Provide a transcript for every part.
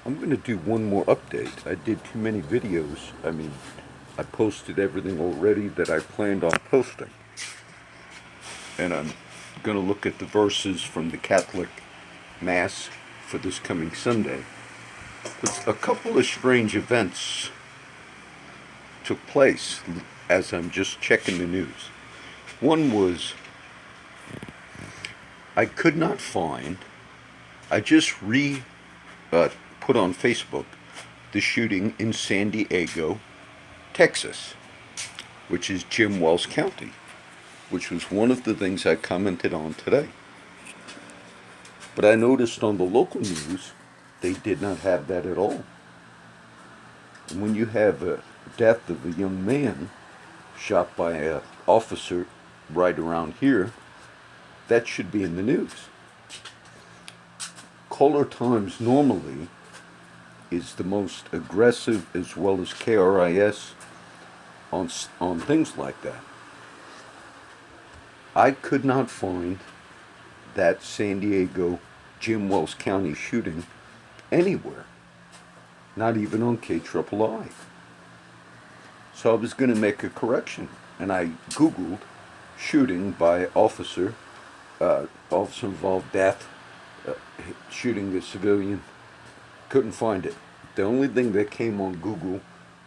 I'm going to do one more update. I did too many videos. I posted everything already that I planned on posting. And I'm going to look at the verses from the Catholic Mass for this coming Sunday. But a couple of strange events took place as I'm just checking the news. One was I could not find, I just put on Facebook the shooting in San Diego, Texas, which is Jim Wells County, which was one of the things I commented on today. But I noticed on the local news, they did not have that at all. And when you have a death of a young man shot by an officer right around here, that should be in the news. Caller Times normally is the most aggressive, as well as KRIS, on things like that. I could not find that San Diego Jim Wells County shooting anywhere, not even on KIII. So I was going to make a correction, and I Googled shooting by officer involved death, shooting a civilian. Couldn't find it. The only thing that came on Google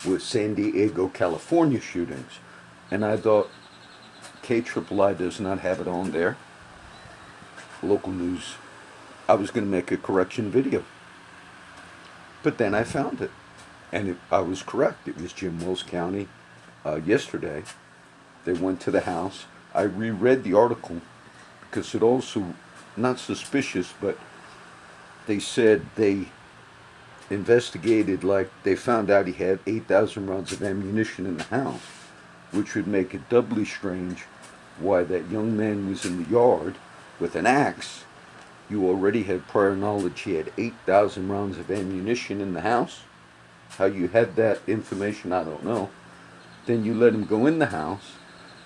was San Diego, California shootings, and I thought KIII does not have it on there. Local news. I was going to make a correction video, but then I found it, and I was correct. It was Jim Wells County. Yesterday, they went to the house. I reread the article because it also, not suspicious, but they said they investigated, like they found out he had 8,000 rounds of ammunition in the house, which would make it doubly strange why that young man was in the yard with an axe. You already had prior knowledge he had 8,000 rounds of ammunition in the house. How you had that information, I don't know. Then you let him go in the house.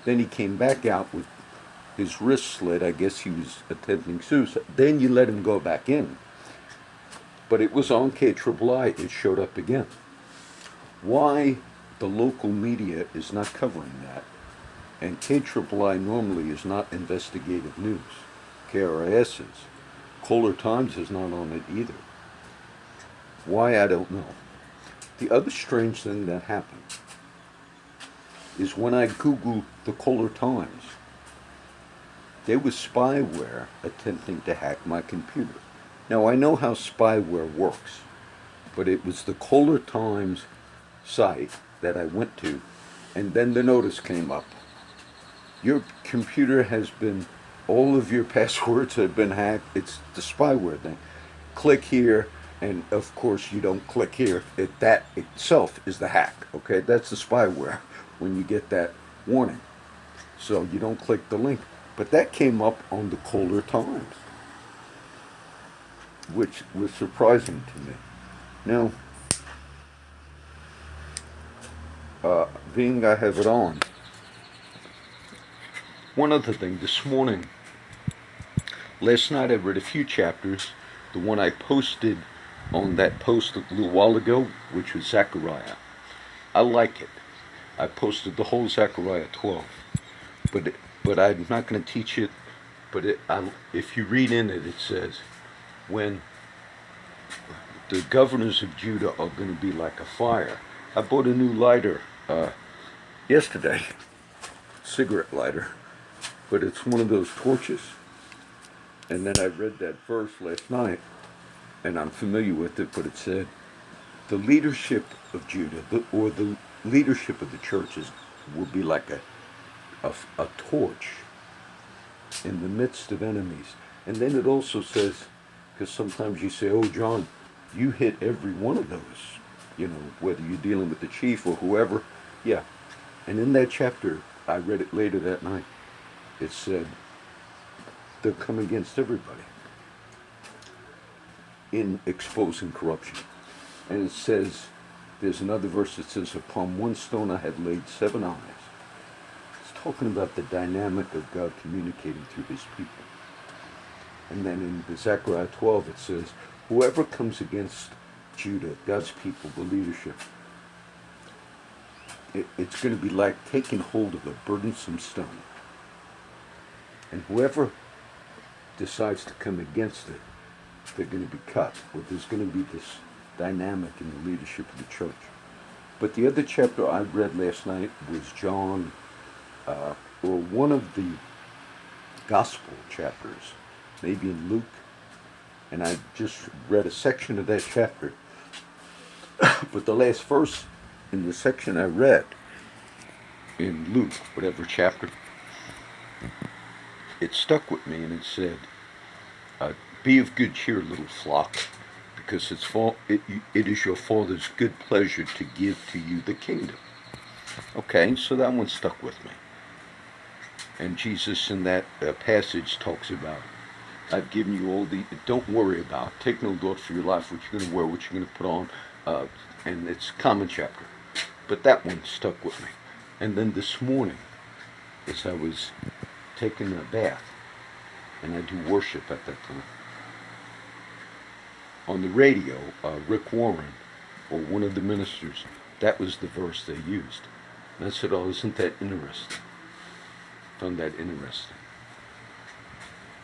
Then he came back out with his wrist slit. I guess he was attempting suicide. Then you let him go back in. But it was on KIII. It showed up again. Why the local media is not covering that? And KIII normally is not investigative news. KRIS is. Caller Times is not on it either. Why, I don't know. The other strange thing that happened is when I Googled the Caller Times, there was spyware attempting to hack my computer. Now, I know how spyware works, but it was the Caller Times site that I went to, and then the notice came up. Your computer has been, all of your passwords have been hacked. It's the spyware thing. Click here, and of course you don't click here. That itself is the hack, okay? That's the spyware when you get that warning. So you don't click the link. But that came up on the Caller Times, which was surprising to me. Now, being I have it on, one other thing, this morning, last night I read a few chapters, the one I posted on that post a little while ago, which was Zechariah. I like it. I posted the whole Zechariah 12, but I'm not going to teach it, but if you read in it, it says, when the governors of Judah are going to be like a fire. I bought a new lighter yesterday, cigarette lighter, but it's one of those torches. And then I read that verse last night, and I'm familiar with it, but it said, the leadership of Judah, or the leadership of the churches, will be like a torch in the midst of enemies. And then it also says, because sometimes you say, oh, John, you hit every one of those, whether you're dealing with the chief or whoever. Yeah. And in that chapter, I read it later that night, it said, they'll come against everybody in exposing corruption. And it says, there's another verse that says, upon one stone I have laid 7 eyes. It's talking about the dynamic of God communicating through his people. And then in the Zechariah 12 it says, whoever comes against Judah, God's people, the leadership. It's going to be like taking hold of a burdensome stone. And whoever decides to come against it, they're going to be cut. But there's going to be this dynamic in the leadership of the church. But the other chapter I read last night was John, or one of the gospel chapters, maybe in Luke. And I just read a section of that chapter. But the last verse in the section I read in Luke, whatever chapter, it stuck with me, and it said, "Be of good cheer, little flock, because it is your Father's good pleasure to give to you the kingdom." Okay, so that one stuck with me. And Jesus in that passage talks about, "I've given you all don't worry about, take no thought for your life, what you're going to wear, what you're going to put on," and it's a common chapter. But that one stuck with me. And then this morning, as I was taking a bath, and I do worship at that time, on the radio, Rick Warren, or one of the ministers, that was the verse they used. And I said, "Oh, isn't that interesting?" Found that interesting.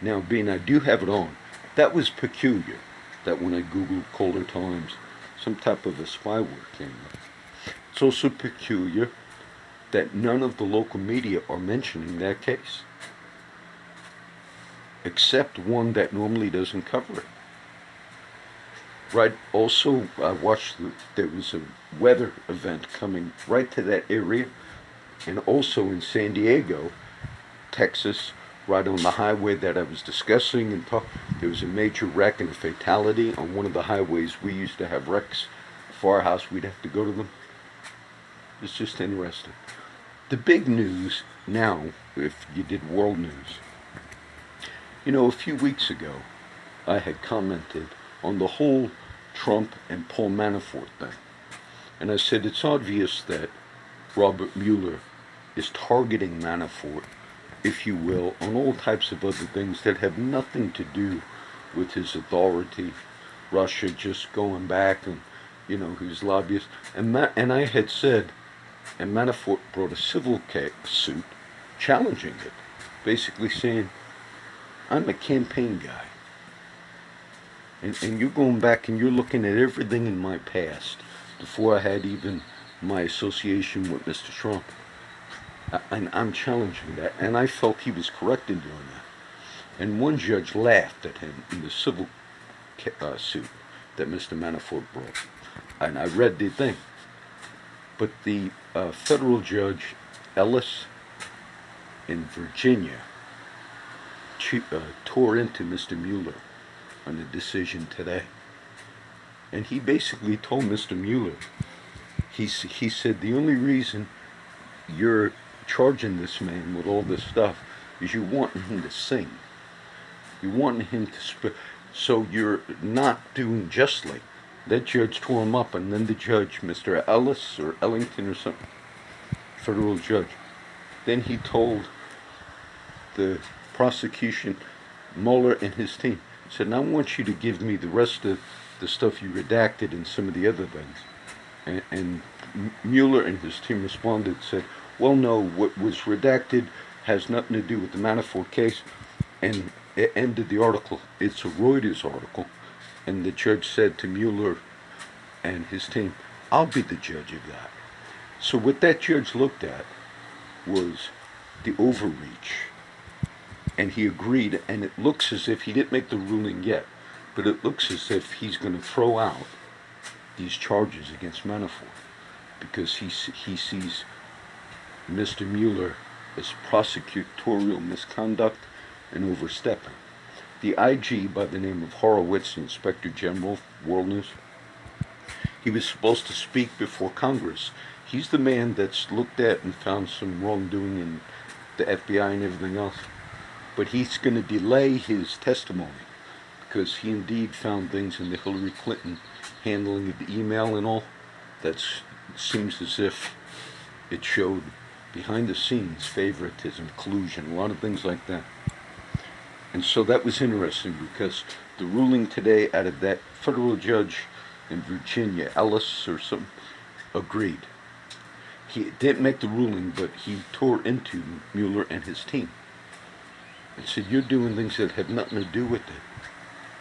Now, being I do have it on, that was peculiar, that when I Googled Colder Times, some type of a spyware came up. It's also peculiar that none of the local media are mentioning that case, except one that normally doesn't cover it. Right, also, I watched, there was a weather event coming right to that area, and also in San Diego, Texas, right on the highway that I was discussing, and there was a major wreck and a fatality on one of the highways. We used to have wrecks for our house, we'd have to go to them. It's just interesting. The big news now, if you did world news, a few weeks ago, I had commented on the whole Trump and Paul Manafort thing. And I said it's obvious that Robert Mueller is targeting Manafort, if you will, on all types of other things that have nothing to do with his authority. Russia just going back and, his lobbyists. And I had said, and Manafort brought a civil suit challenging it, basically saying, "I'm a campaign guy. And you're going back and you're looking at everything in my past, before I had even my association with Mr. Trump. And I'm challenging that." And I felt he was correct in doing that. And one judge laughed at him in the civil suit that Mr. Manafort brought. And I read the thing. But the federal judge, Ellis, in Virginia, tore into Mr. Mueller on the decision today. And he basically told Mr. Mueller, he said, "The only reason you're charging this man with all this stuff is you want him to sing. You want him to so you're not doing justly." That judge tore him up, and then the judge, Mr. Ellis or Ellington or something, federal judge, then he told the prosecution, Mueller and his team, said, "Now I want you to give me the rest of the stuff you redacted and some of the other things." And Mueller and his team responded, said, "Well, no, what was redacted has nothing to do with the Manafort case." And it ended the article. It's a Reuters article. And the judge said to Mueller and his team, "I'll be the judge of that." So what that judge looked at was the overreach. And he agreed, and it looks as if he didn't make the ruling yet, but it looks as if he's going to throw out these charges against Manafort, because he sees Mr. Mueller as prosecutorial misconduct and overstepping. The IG, by the name of Horowitz, Inspector General, World News, he was supposed to speak before Congress. He's the man that's looked at and found some wrongdoing in the FBI and everything else. But he's going to delay his testimony, because he indeed found things in the Hillary Clinton handling of the email and all that seems as if it showed behind the scenes favoritism, collusion, a lot of things like that. And so that was interesting, because the ruling today out of that federal judge in Virginia, Ellis or some, agreed. He didn't make the ruling, but he tore into Mueller and his team and said, "You're doing things that have nothing to do with it."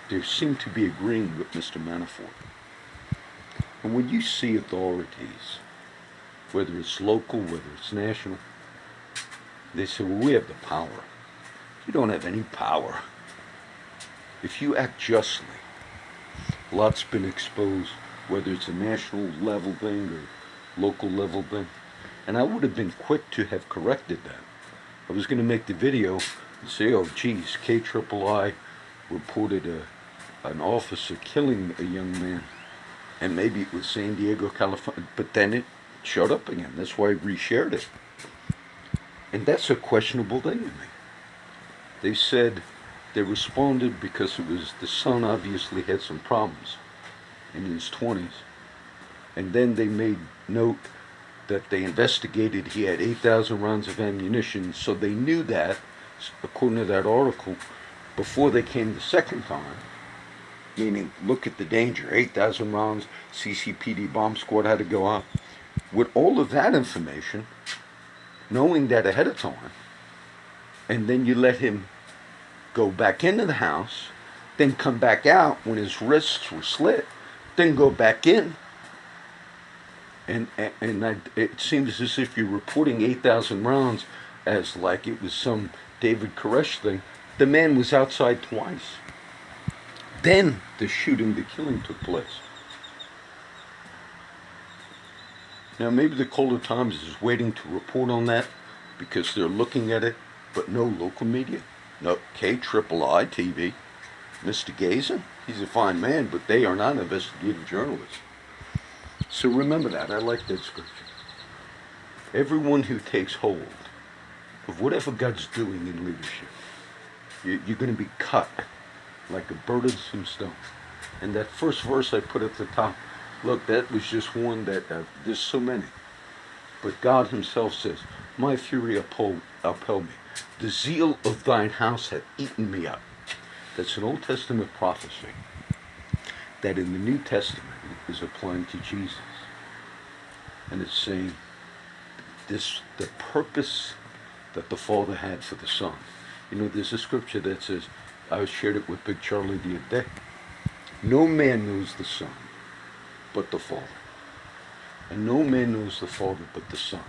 They seem to be agreeing with Mr. Manafort. And when you see authorities, whether it's local, whether it's national, they say, "Well, we have the power." You don't have any power. If you act justly, a lot's been exposed, whether it's a national level thing or local level thing. And I would have been quick to have corrected that. I was going to make the video and say, "Oh, geez, KIII reported an officer killing a young man." And maybe it was San Diego, California. But then it showed up again. That's why I reshared it. And that's a questionable thing to me. They said they responded because it was the son obviously had some problems in his 20s. And then they made note that they investigated he had 8,000 rounds of ammunition. So they knew that, according to that article, before they came the second time. Meaning, look at the danger, 8,000 rounds, CCPD bomb squad had to go out. With all of that information, knowing that ahead of time, and then you let him go back into the house, then come back out when his wrists were slit, then go back in. It seems as if you're reporting 8,000 rounds as like it was some David Koresh thing. The man was outside twice. Then the shooting, the killing took place. Now maybe the Color Times is waiting to report on that because they're looking at it, but no local media. No KIII TV. Mr. Gazen, he's a fine man, but they are not investigative journalists. So remember that. I like that scripture. Everyone who takes hold of whatever God's doing in leadership, you're going to be cut like a bird of some stone. And that first verse I put at the top, look, that was just one that there's so many. But God himself says, "My fury upheld me. The zeal of thine house hath eaten me up." That's an Old Testament prophecy that in the New Testament is applying to Jesus. And it's saying the purpose that the Father had for the Son. You know, there's a scripture that says, I shared it with Big Charlie the other day. No man knows the Son but the Father. And no man knows the Father but the Son.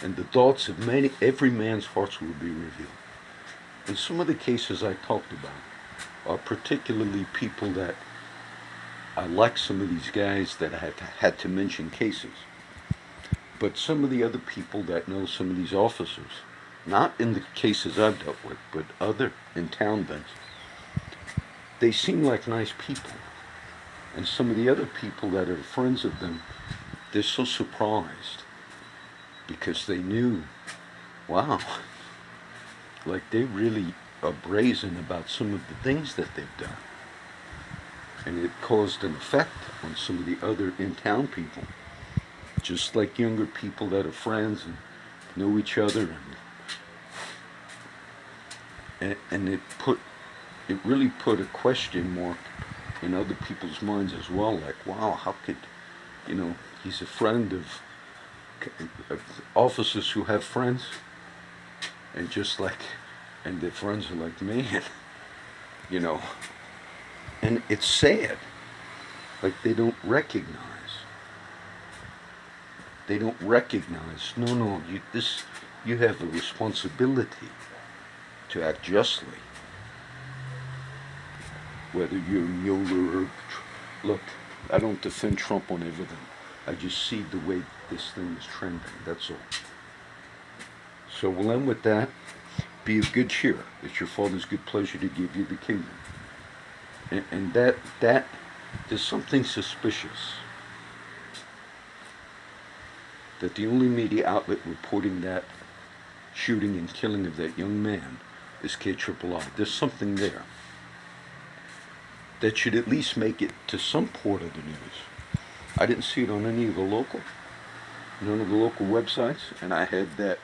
And the thoughts of every man's hearts will be revealed. And some of the cases I talked about are particularly people that I like some of these guys that I have had to mention cases. But some of the other people that know some of these officers, not in the cases I've dealt with, but other in town things, they seem like nice people. And some of the other people that are friends of them, they're so surprised because they knew, wow, like they really are brazen about some of the things that they've done. And it caused an effect on some of the other in-town people, just like younger people that are friends and know each other. And it really put a question mark in other people's minds as well, like, wow, how could, he's a friend of officers who have friends, and and their friends are like, man, and it's sad, like they don't recognize, no, you have a responsibility to act justly. Whether you're Mueller or, look, I don't defend Trump on everything. I just see the way this thing is trending, that's all. So we'll end with that. Be of good cheer. It's your Father's good pleasure to give you the kingdom. And that there's something suspicious that the only media outlet reporting that shooting and killing of that young man is KIII. There's something there that should at least make it to some port of the news. I didn't see it on none of the local websites, and I had that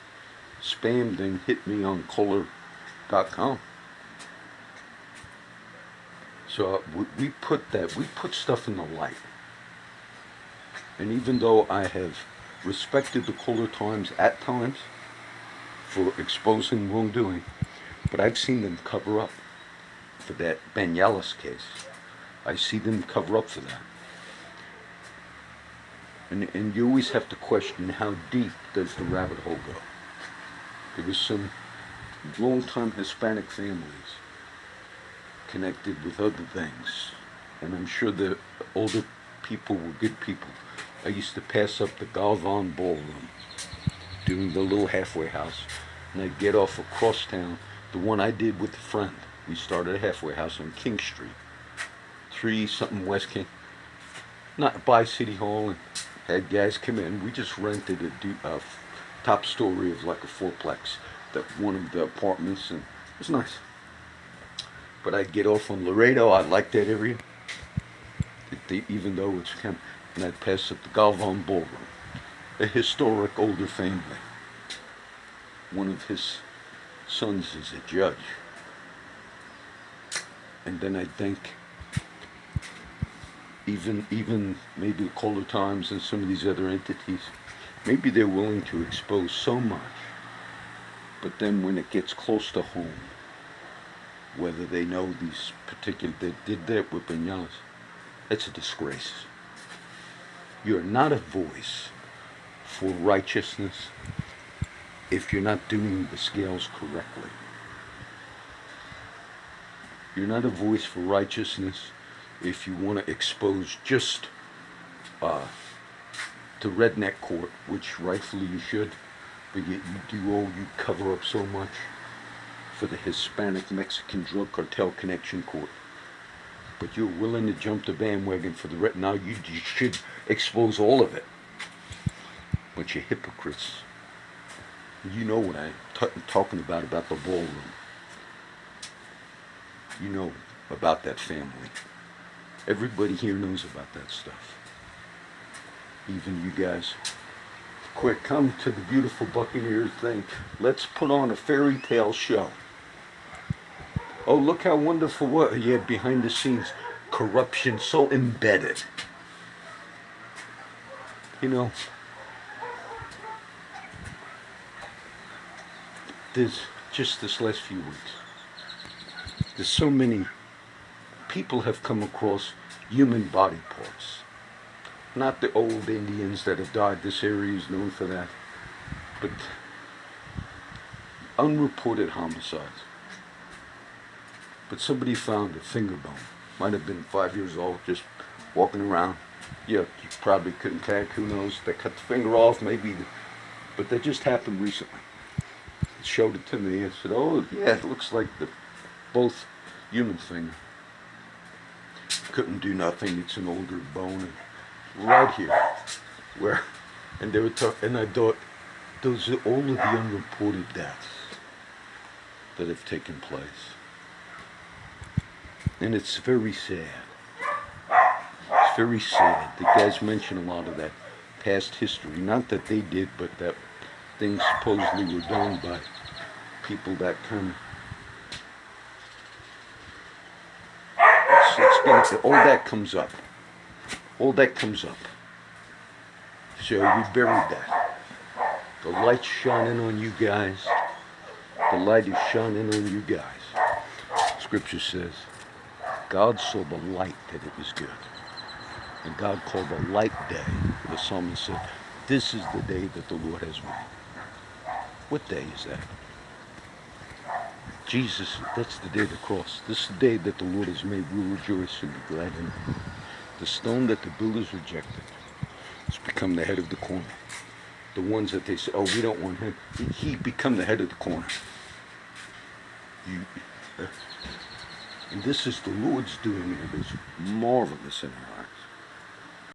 spam thing hit me on Kohler.com. So we put stuff in the light. And even though I have respected the Kohler Times at times for exposing wrongdoing, but I've seen them cover up for that Ben Yellis case. I see them cover up for that. And you always have to question, how deep does the rabbit hole go? There was some long-time Hispanic families connected with other things, and I'm sure the older people were good people. I used to pass up the Galvan Ballroom, doing the little halfway house, and I'd get off across town, the one I did with a friend. We started a halfway house on King Street, 3-something West King, not by City Hall, and had guys come in. We just rented a top story of like a fourplex, that one of the apartments, and it was nice. But I'd get off on Laredo. I liked that area, even though it's kind of, and I'd pass up the Galvan Ballroom, a historic older family. One of his sons is a judge. And then I'd think, even maybe the Kohler Times and some of these other entities, maybe they're willing to expose so much, but then when it gets close to home, whether they know these particular, they did that with Banyalas, it's a disgrace. You're not a voice for righteousness if you're not doing the scales correctly. You're not a voice for righteousness if you want to expose just the redneck court, which rightfully you should, but yet you cover up so much for the Hispanic Mexican drug cartel connection court. But you're willing to jump the bandwagon for the red. Now you should expose all of it. Bunch of hypocrites. You know what I'm talking about the ballroom. You know about that family. Everybody here knows about that stuff. Even you guys. Quick, come to the beautiful Buccaneers thing. Let's put on a fairy tale show. Oh, look how wonderful what you had behind the scenes. Corruption so embedded. You know, there's just this last few weeks, there's so many people have come across human body parts. Not the old Indians that have died. This area is known for that. But unreported homicides. But somebody found a finger bone. Might have been 5 years old, just walking around. Yeah, you probably couldn't tag, who knows. They cut the finger off, maybe. But that just happened recently. It showed it to me. I said, oh, yeah, it looks like both human finger. Couldn't do nothing. It's an older bone. And right here, where, and they were talking, and I thought, those are all of the unreported deaths that have taken place. And it's very sad. It's very sad. The guys mention a lot of that past history. Not that they did, but that things supposedly were done by people that kind of... all that comes up. All that comes up. So we buried that. The light's shining on you guys. The light is shining on you guys. Scripture says, God saw the light that it was good. And God called the light day. The psalmist said, this is the day that the Lord has made. What day is that? Jesus, that's the day of the cross. This is the day that the Lord has made. We'll rejoice and be glad in it. The stone that the builders rejected has become the head of the corner. The ones that they say, oh, we don't want him. He become the head of the corner. And this is the Lord's doing, and it is marvelous in our eyes.